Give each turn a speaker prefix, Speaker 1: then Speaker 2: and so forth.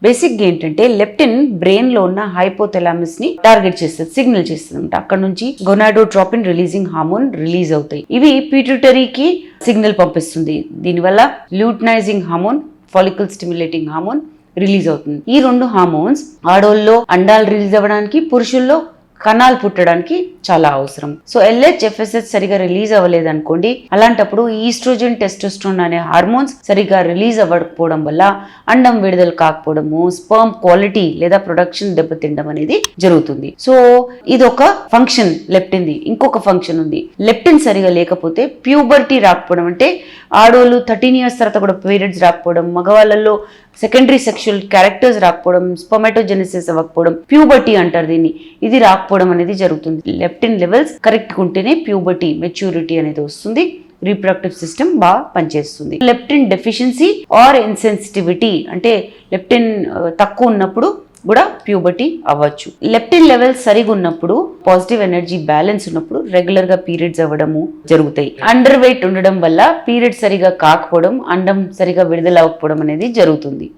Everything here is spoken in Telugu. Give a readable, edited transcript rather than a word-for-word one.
Speaker 1: బేసిక్ గా ఏంటంటే లెప్టిన్ బ్రెయిన్ లో ఉన్న హైపోథలామస్ ని టార్గెట్ చేస్తుంది, సిగ్నల్ చేస్తుంది. అక్కడ నుంచి గొనాడోట్రోపిన్ రిలీజింగ్ హార్మోన్ రిలీజ్ అవుతాయి. ఇవి పిట్యూటరీకి సిగ్నల్ పంపిస్తుంది. దీనివల్ల luteinising hormone, follicle stimulating hormone release అవుతుంది. ఈ రెండు హార్మోన్స్ ఆడోళ్ళలో అండాలు రిలీజ్ అవ్వడానికి, పురుషుల్లో కణాలు పుట్టడానికి చాలా అవసరం. సో LH, FSH సరిగా రిలీజ్ అవ్వలేదు అనుకోండి, అలాంటప్పుడు ఈస్ట్రోజన్, టెస్టోస్టెరోన్ అనే హార్మోన్స్ సరిగా రిలీజ్ అవ్వకపోవడం వల్ల అండం విడుదల కాకపోవడము, స్పర్మ్ క్వాలిటీ లేదా ప్రొడక్షన్ దెబ్బతిండడం అనేది జరుగుతుంది. సో ఇది ఒక ఫంక్షన్ లెప్టిన్ది. ఇంకొక ఫంక్షన్ ఉంది. లెప్టిన్ సరిగా లేకపోతే ప్యూబర్టీ రాకపోవడం, అంటే ఆడోళ్ళు 13 years తర్వాత కూడా పీరియడ్స్ రాకపోవడం, మగవాళ్ళల్లో సెకండరీ సెక్షువల్ క్యారెక్టర్స్ రాకపోవడం, స్పర్మాటోజెనిసిస్ అవ్వకపోవడం, ప్యూబర్టీ అంటారు దీన్ని, ఇది రాకపోవడం అనేది జరుగుతుంది. లెప్టిన్ లెవెల్స్ కరెక్ట్ ఉంటేనే ప్యూబర్టీ, మెచ్యూరిటీ అనేది వస్తుంది. రీప్రొడక్టివ్ సిస్టమ్ బాగా పనిచేస్తుంది. లెప్టిన్ డెఫిషియన్సీ ఆర్ ఇన్సెన్సిటివిటీ, అంటే లెప్టిన్ తక్కువ ఉన్నప్పుడు కూడా ప్యూబర్టీ అవ్వచ్చు. లెప్టిన్ లెవెల్స్ సరిగా ఉన్నప్పుడు, పాజిటివ్ ఎనర్జీ బ్యాలెన్స్ ఉన్నప్పుడు రెగ్యులర్ గా పీరియడ్స్ అవ్వడము జరుగుతాయి. అండర్ వెయిట్ ఉండడం వల్ల పీరియడ్ సరిగా కాకపోవడం, అండం సరిగా విడుదల అవ్వకపోవడం అనేది జరుగుతుంది.